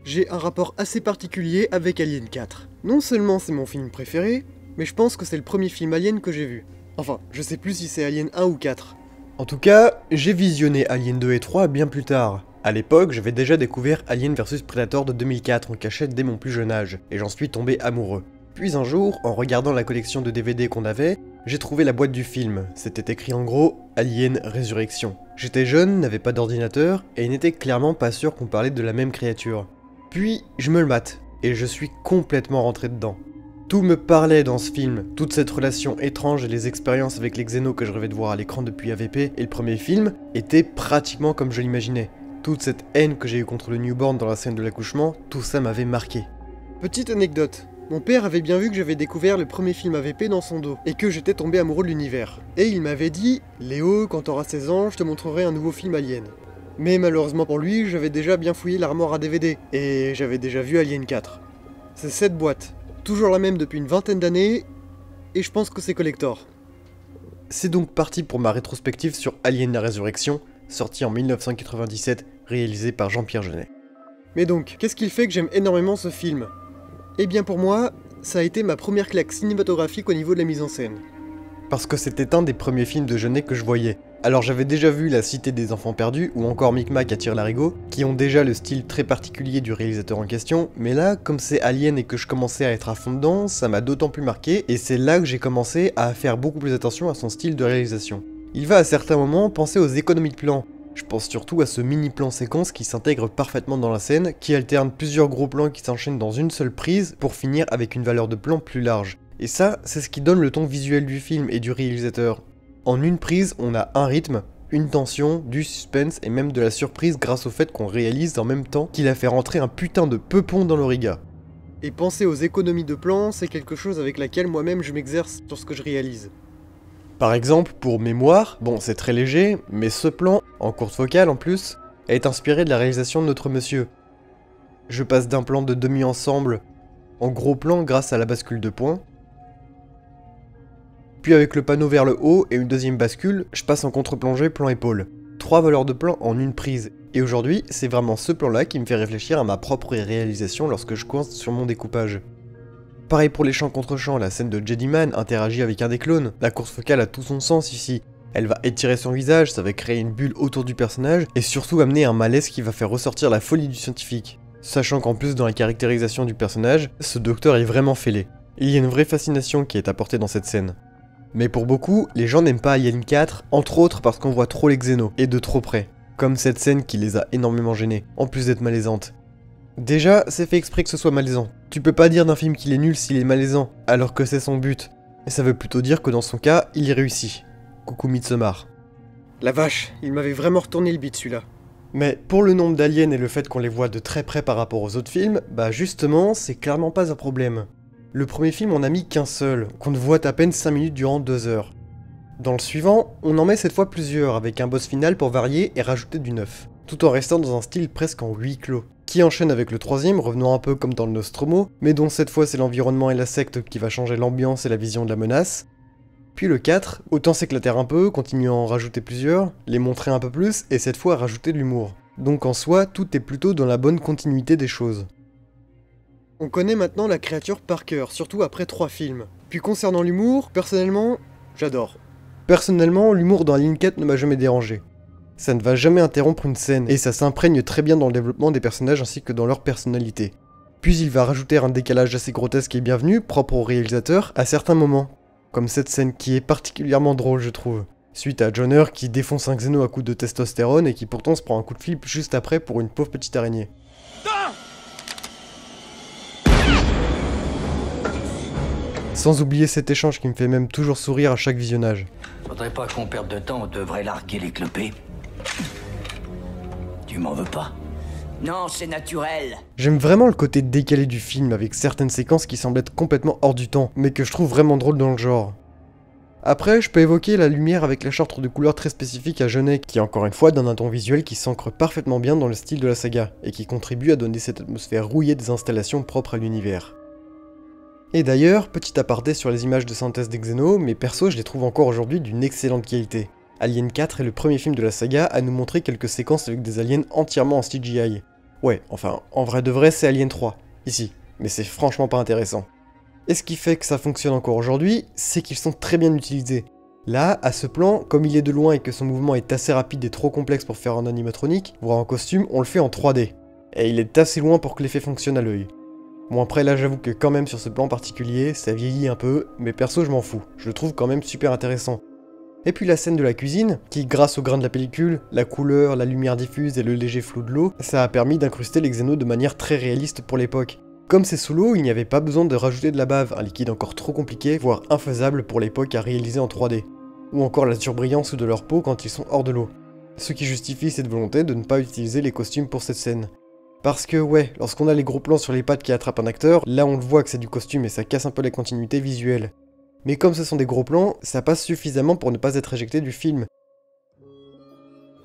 J'ai un rapport assez particulier avec Alien 4. Non seulement c'est mon film préféré, mais je pense que c'est le premier film Alien que j'ai vu. Enfin, je sais plus si c'est Alien 1 ou 4. En tout cas, j'ai visionné Alien 2 et 3 bien plus tard. À l'époque, j'avais déjà découvert Alien vs Predator de 2004 en cachette dès mon plus jeune âge, et j'en suis tombé amoureux. Puis un jour, en regardant la collection de DVD qu'on avait, j'ai trouvé la boîte du film. C'était écrit en gros « Alien Résurrection ». J'étais jeune, n'avais pas d'ordinateur, et n'était clairement pas sûr qu'on parlait de la même créature. Puis, je me le mate, et je suis complètement rentré dedans. Tout me parlait dans ce film, toute cette relation étrange et les expériences avec les Xénos que je rêvais de voir à l'écran depuis AVP, et le premier film était pratiquement comme je l'imaginais. Toute cette haine que j'ai eue contre le newborn dans la scène de l'accouchement, tout ça m'avait marqué. Petite anecdote, mon père avait bien vu que j'avais découvert le premier film AVP dans son dos, et que j'étais tombé amoureux de l'univers. Et il m'avait dit « Léo, quand t'auras 16 ans, je te montrerai un nouveau film Alien ». Mais malheureusement pour lui, j'avais déjà bien fouillé l'armoire à DVD, et j'avais déjà vu Alien 4. C'est cette boîte, toujours la même depuis une vingtaine d'années, et je pense que c'est collector. C'est donc parti pour ma rétrospective sur Alien la Résurrection, sorti en 1997, réalisé par Jean-Pierre Jeunet. Mais donc, qu'est-ce qui fait que j'aime énormément ce film? Eh bien pour moi, ça a été ma première claque cinématographique au niveau de la mise en scène. Parce que c'était un des premiers films de Jeunet que je voyais. Alors j'avais déjà vu La Cité des Enfants Perdus ou encore Micmac à Tire-Larigot, qui ont déjà le style très particulier du réalisateur en question, mais là, comme c'est Alien et que je commençais à être à fond dedans, ça m'a d'autant plus marqué, et c'est là que j'ai commencé à faire beaucoup plus attention à son style de réalisation. Il va à certains moments penser aux économies de plan. Je pense surtout à ce mini-plan séquence qui s'intègre parfaitement dans la scène, qui alterne plusieurs gros plans qui s'enchaînent dans une seule prise pour finir avec une valeur de plan plus large. Et ça, c'est ce qui donne le ton visuel du film et du réalisateur. En une prise, on a un rythme, une tension, du suspense et même de la surprise grâce au fait qu'on réalise en même temps qu'il a fait rentrer un putain de peupon dans l'origa. Et penser aux économies de plan, c'est quelque chose avec laquelle moi-même je m'exerce sur ce que je réalise. Par exemple, pour Mémoire, bon c'est très léger, mais ce plan, en courte focale en plus, est inspiré de la réalisation de Notre Monsieur. Je passe d'un plan de demi-ensemble en gros plan grâce à la bascule de points, puis avec le panneau vers le haut et une deuxième bascule, je passe en contre-plongée plan épaule. 3 valeurs de plan en une prise, et aujourd'hui, c'est vraiment ce plan-là qui me fait réfléchir à ma propre réalisation lorsque je coince sur mon découpage. Pareil pour les champs contre champs, la scène de Jediman interagit avec un des clones, la course focale a tout son sens ici. Elle va étirer son visage, ça va créer une bulle autour du personnage, et surtout amener un malaise qui va faire ressortir la folie du scientifique. Sachant qu'en plus dans la caractérisation du personnage, ce docteur est vraiment fêlé. Il y a une vraie fascination qui est apportée dans cette scène. Mais pour beaucoup, les gens n'aiment pas Alien 4, entre autres parce qu'on voit trop les Xénos, et de trop près. Comme cette scène qui les a énormément gênés, en plus d'être malaisante. Déjà, c'est fait exprès que ce soit malaisant. Tu peux pas dire d'un film qu'il est nul s'il est malaisant, alors que c'est son but. Et ça veut plutôt dire que dans son cas, il y réussit. Coucou Midsommar. La vache, il m'avait vraiment retourné le beat celui-là. Mais pour le nombre d'aliens et le fait qu'on les voit de très près par rapport aux autres films, bah justement, c'est clairement pas un problème. Le premier film on a mis qu'un seul, qu'on ne voit à peine 5 minutes durant 2 heures. Dans le suivant, on en met cette fois plusieurs, avec un boss final pour varier et rajouter du neuf, tout en restant dans un style presque en huis clos, qui enchaîne avec le troisième, revenant un peu comme dans le Nostromo, mais dont cette fois c'est l'environnement et la secte qui va changer l'ambiance et la vision de la menace. Puis le 4, autant s'éclater un peu, continuer à en rajouter plusieurs, les montrer un peu plus, et cette fois rajouter de l'humour. Donc en soi, tout est plutôt dans la bonne continuité des choses. On connaît maintenant la créature par cœur, surtout après 3 films. Puis concernant l'humour, personnellement, j'adore. Personnellement, l'humour dans Alien 4 ne m'a jamais dérangé. Ça ne va jamais interrompre une scène, et ça s'imprègne très bien dans le développement des personnages ainsi que dans leur personnalité. Puis il va rajouter un décalage assez grotesque et bienvenu, propre au réalisateur, à certains moments. Comme cette scène qui est particulièrement drôle je trouve. Suite à John Hurt qui défonce un Xéno à coups de testostérone et qui pourtant se prend un coup de flip juste après pour une pauvre petite araignée. Sans oublier cet échange qui me fait même toujours sourire à chaque visionnage. Faudrait pas qu'on perde de temps, on devrait larguer les clopés. Tu m'en veux pas? Non, c'est naturel. J'aime vraiment le côté décalé du film avec certaines séquences qui semblent être complètement hors du temps, mais que je trouve vraiment drôle dans le genre. Après, je peux évoquer la lumière avec la chartre de couleurs très spécifique à Jeunet, qui encore une fois donne un ton visuel qui s'ancre parfaitement bien dans le style de la saga, et qui contribue à donner cette atmosphère rouillée des installations propres à l'univers. Et d'ailleurs, petit aparté sur les images de synthèse des Xénos, mais perso je les trouve encore aujourd'hui d'une excellente qualité. Alien 4 est le premier film de la saga à nous montrer quelques séquences avec des aliens entièrement en CGI. Ouais, enfin, en vrai de vrai, c'est Alien 3, ici, mais c'est franchement pas intéressant. Et ce qui fait que ça fonctionne encore aujourd'hui, c'est qu'ils sont très bien utilisés. Là, à ce plan, comme il est de loin et que son mouvement est assez rapide et trop complexe pour faire en animatronique, voire en costume, on le fait en 3D. Et il est assez loin pour que l'effet fonctionne à l'œil. Bon après là j'avoue que quand même sur ce plan particulier, ça vieillit un peu, mais perso je m'en fous, je le trouve quand même super intéressant. Et puis la scène de la cuisine, qui grâce au grain de la pellicule, la couleur, la lumière diffuse et le léger flou de l'eau, ça a permis d'incruster les xénos de manière très réaliste pour l'époque. Comme c'est sous l'eau, il n'y avait pas besoin de rajouter de la bave, un liquide encore trop compliqué, voire infaisable pour l'époque à réaliser en 3D. Ou encore la surbrillance de leur peau quand ils sont hors de l'eau. Ce qui justifie cette volonté de ne pas utiliser les costumes pour cette scène. Parce que ouais, lorsqu'on a les gros plans sur les pattes qui attrapent un acteur, là on le voit que c'est du costume et ça casse un peu la continuité visuelle. Mais comme ce sont des gros plans, ça passe suffisamment pour ne pas être éjecté du film.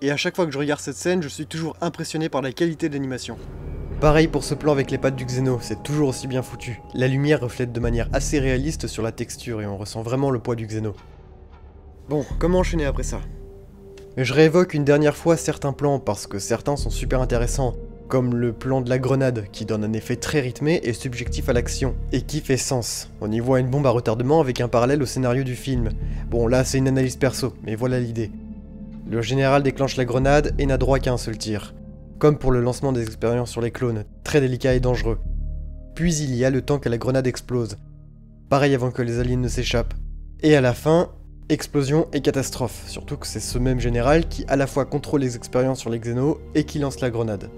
Et à chaque fois que je regarde cette scène, je suis toujours impressionné par la qualité d'animation. Pareil pour ce plan avec les pattes du Xeno, c'est toujours aussi bien foutu. La lumière reflète de manière assez réaliste sur la texture et on ressent vraiment le poids du Xeno. Bon, comment enchaîner après ça? Je réévoque une dernière fois certains plans parce que certains sont super intéressants, comme le plan de la grenade qui donne un effet très rythmé et subjectif à l'action, et qui fait sens. On y voit une bombe à retardement avec un parallèle au scénario du film. Bon là c'est une analyse perso, mais voilà l'idée. Le général déclenche la grenade et n'a droit qu'à un seul tir. Comme pour le lancement des expériences sur les clones, très délicat et dangereux. Puis il y a le temps que la grenade explose. Pareil avant que les aliens ne s'échappent. Et à la fin, explosion et catastrophe, surtout que c'est ce même général qui à la fois contrôle les expériences sur les xénos et qui lance la grenade.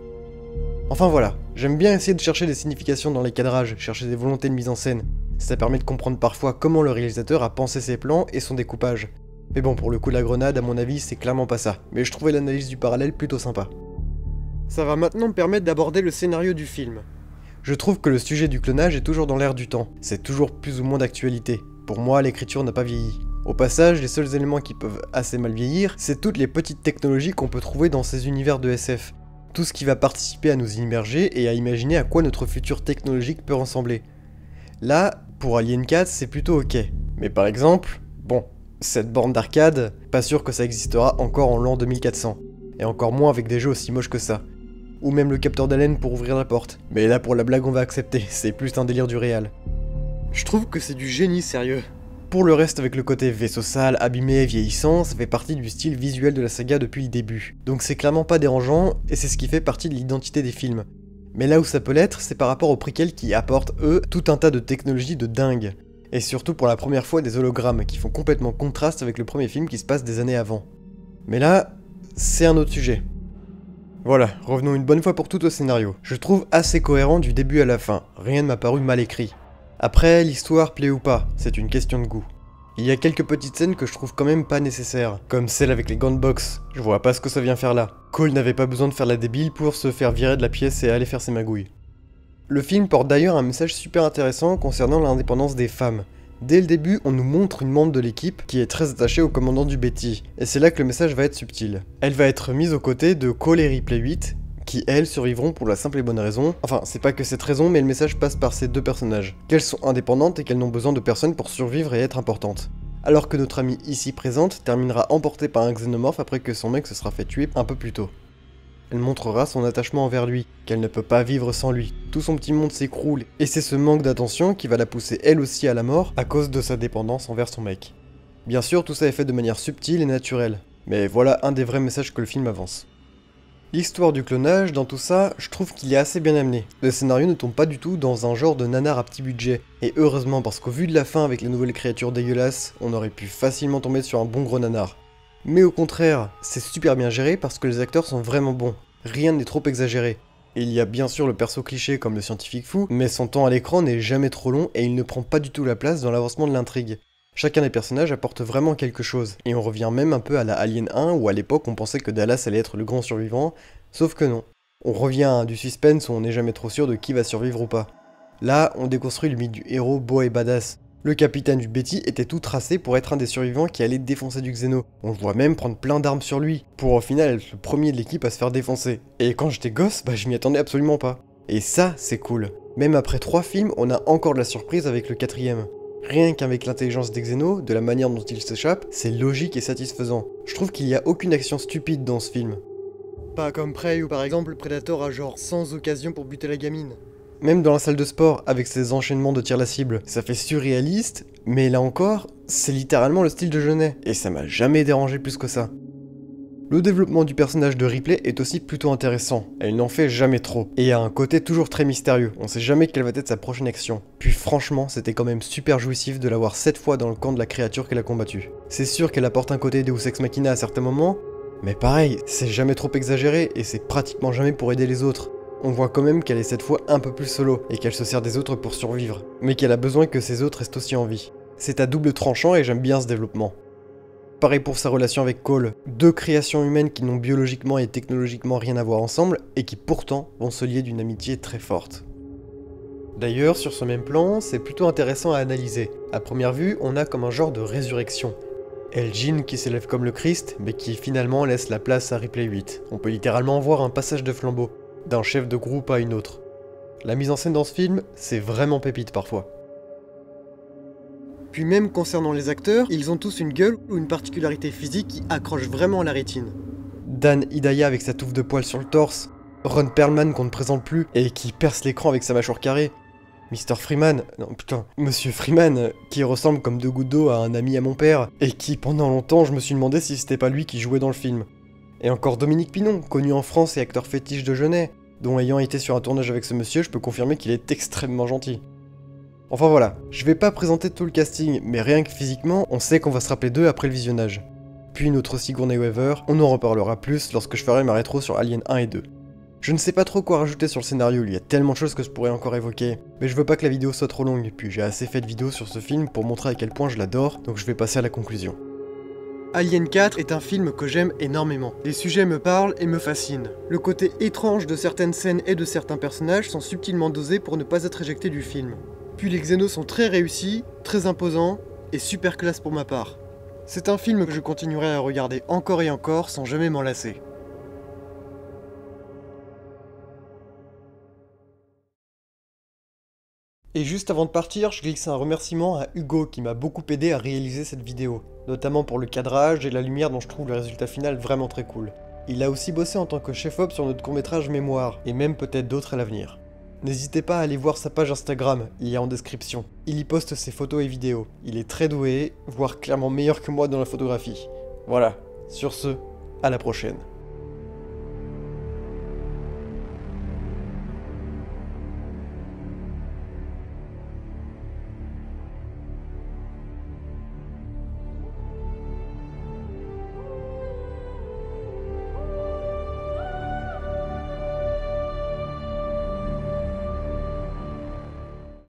Enfin voilà, j'aime bien essayer de chercher des significations dans les cadrages, chercher des volontés de mise en scène. Ça permet de comprendre parfois comment le réalisateur a pensé ses plans et son découpage. Mais bon, pour le coup de la grenade, à mon avis, c'est clairement pas ça, mais je trouvais l'analyse du parallèle plutôt sympa. Ça va maintenant me permettre d'aborder le scénario du film. Je trouve que le sujet du clonage est toujours dans l'air du temps, c'est toujours plus ou moins d'actualité. Pour moi, l'écriture n'a pas vieilli. Au passage, les seuls éléments qui peuvent assez mal vieillir, c'est toutes les petites technologies qu'on peut trouver dans ces univers de SF. Tout ce qui va participer à nous immerger et à imaginer à quoi notre futur technologique peut ressembler. Là, pour Alien 4, c'est plutôt ok. Mais par exemple, bon, cette borne d'arcade, pas sûr que ça existera encore en l'an 2400. Et encore moins avec des jeux aussi moches que ça. Ou même le capteur d'haleine pour ouvrir la porte. Mais là pour la blague on va accepter, c'est plus un délire du réel. Je trouve que c'est du génie sérieux. Pour le reste, avec le côté vaisseau sale, abîmé, vieillissant, ça fait partie du style visuel de la saga depuis le début. Donc c'est clairement pas dérangeant, et c'est ce qui fait partie de l'identité des films. Mais là où ça peut l'être, c'est par rapport aux préquels qui apportent, eux, tout un tas de technologies de dingue. Et surtout pour la première fois des hologrammes, qui font complètement contraste avec le premier film qui se passe des années avant. Mais là, c'est un autre sujet. Voilà, revenons une bonne fois pour tout au scénario. Je trouve assez cohérent du début à la fin, rien ne m'a paru mal écrit. Après, l'histoire plaît ou pas, c'est une question de goût. Il y a quelques petites scènes que je trouve quand même pas nécessaires, comme celle avec les gants de boxe, je vois pas ce que ça vient faire là. Cole n'avait pas besoin de faire la débile pour se faire virer de la pièce et aller faire ses magouilles. Le film porte d'ailleurs un message super intéressant concernant l'indépendance des femmes. Dès le début, on nous montre une membre de l'équipe qui est très attachée au commandant du Betty, et c'est là que le message va être subtil. Elle va être mise aux côtés de Cole et Ripley 8, qui elles survivront pour la simple et bonne raison, enfin c'est pas que cette raison mais le message passe par ces deux personnages, qu'elles sont indépendantes et qu'elles n'ont besoin de personne pour survivre et être importantes. Alors que notre amie ici présente terminera emportée par un xénomorphe après que son mec se sera fait tuer un peu plus tôt. Elle montrera son attachement envers lui, qu'elle ne peut pas vivre sans lui, tout son petit monde s'écroule, et c'est ce manque d'attention qui va la pousser elle aussi à la mort à cause de sa dépendance envers son mec. Bien sûr tout ça est fait de manière subtile et naturelle, mais voilà un des vrais messages que le film avance. L'histoire du clonage, dans tout ça, je trouve qu'il est assez bien amené. Le scénario ne tombe pas du tout dans un genre de nanar à petit budget. Et heureusement, parce qu'au vu de la fin avec les nouvelles créatures dégueulasses, on aurait pu facilement tomber sur un bon gros nanar. Mais au contraire, c'est super bien géré parce que les acteurs sont vraiment bons. Rien n'est trop exagéré. Et il y a bien sûr le perso cliché comme le scientifique fou, mais son temps à l'écran n'est jamais trop long et il ne prend pas du tout la place dans l'avancement de l'intrigue. Chacun des personnages apporte vraiment quelque chose, et on revient même un peu à la Alien 1 où à l'époque on pensait que Dallas allait être le grand survivant, sauf que non. On revient à du suspense où on n'est jamais trop sûr de qui va survivre ou pas. Là, on déconstruit le mythe du héros beau et badass. Le capitaine du Betty était tout tracé pour être un des survivants qui allait défoncer du Xeno. On le voit même prendre plein d'armes sur lui, pour au final être le premier de l'équipe à se faire défoncer. Et quand j'étais gosse, je m'y attendais absolument pas. Et ça, c'est cool. Même après 3 films, on a encore de la surprise avec le 4ème. Rien qu'avec l'intelligence des Xénos, de la manière dont ils s'échappent, c'est logique et satisfaisant. Je trouve qu'il n'y a aucune action stupide dans ce film. Pas comme Prey où par exemple Predator a genre 100 occasions pour buter la gamine. Même dans la salle de sport, avec ses enchaînements de tir la cible, ça fait surréaliste, mais là encore, c'est littéralement le style de Jeunet, et ça m'a jamais dérangé plus que ça. Le développement du personnage de Ripley est aussi plutôt intéressant, elle n'en fait jamais trop, et a un côté toujours très mystérieux, on sait jamais quelle va être sa prochaine action. Puis franchement, c'était quand même super jouissif de la voir 7 fois dans le camp de la créature qu'elle a combattue. C'est sûr qu'elle apporte un côté Deus Ex Machina à certains moments, mais pareil, c'est jamais trop exagéré, et c'est pratiquement jamais pour aider les autres. On voit quand même qu'elle est cette fois un peu plus solo, et qu'elle se sert des autres pour survivre, mais qu'elle a besoin que ces autres restent aussi en vie. C'est à double tranchant et j'aime bien ce développement. Pareil pour sa relation avec Cole, deux créations humaines qui n'ont biologiquement et technologiquement rien à voir ensemble, et qui pourtant vont se lier d'une amitié très forte. D'ailleurs, sur ce même plan, c'est plutôt intéressant à analyser. À première vue, on a comme un genre de résurrection. Elgin qui s'élève comme le Christ, mais qui finalement laisse la place à Ripley 8. On peut littéralement voir un passage de flambeau, d'un chef de groupe à une autre. La mise en scène dans ce film, c'est vraiment pépite parfois. Puis même concernant les acteurs, ils ont tous une gueule ou une particularité physique qui accroche vraiment à la rétine. Dan Hidaya avec sa touffe de poils sur le torse, Ron Perlman qu'on ne présente plus et qui perce l'écran avec sa mâchoire carrée, Monsieur Freeman, qui ressemble comme deux gouttes d'eau à un ami à mon père, et qui pendant longtemps je me suis demandé si c'était pas lui qui jouait dans le film. Et encore Dominique Pinon, connu en France et acteur fétiche de Jeunet, dont ayant été sur un tournage avec ce monsieur, je peux confirmer qu'il est extrêmement gentil. Enfin voilà, je vais pas présenter tout le casting, mais rien que physiquement, on sait qu'on va se rappeler d'eux après le visionnage. Puis notre Sigourney Weaver, on en reparlera plus lorsque je ferai ma rétro sur Alien 1 et 2. Je ne sais pas trop quoi rajouter sur le scénario, il y a tellement de choses que je pourrais encore évoquer, mais je veux pas que la vidéo soit trop longue, puis j'ai assez fait de vidéos sur ce film pour montrer à quel point je l'adore, donc je vais passer à la conclusion. Alien 4 est un film que j'aime énormément. Les sujets me parlent et me fascinent. Le côté étrange de certaines scènes et de certains personnages sont subtilement dosés pour ne pas être éjectés du film. Puis les Xénos sont très réussis, très imposants, et super classe pour ma part. C'est un film que je continuerai à regarder encore et encore sans jamais m'en lasser. Et juste avant de partir, je glisse un remerciement à Hugo qui m'a beaucoup aidé à réaliser cette vidéo, notamment pour le cadrage et la lumière dont je trouve le résultat final vraiment très cool. Il a aussi bossé en tant que chef-op sur notre court-métrage Mémoire, et même peut-être d'autres à l'avenir. N'hésitez pas à aller voir sa page Instagram, il y a en description. Il y poste ses photos et vidéos. Il est très doué, voire clairement meilleur que moi dans la photographie. Voilà, sur ce, à la prochaine.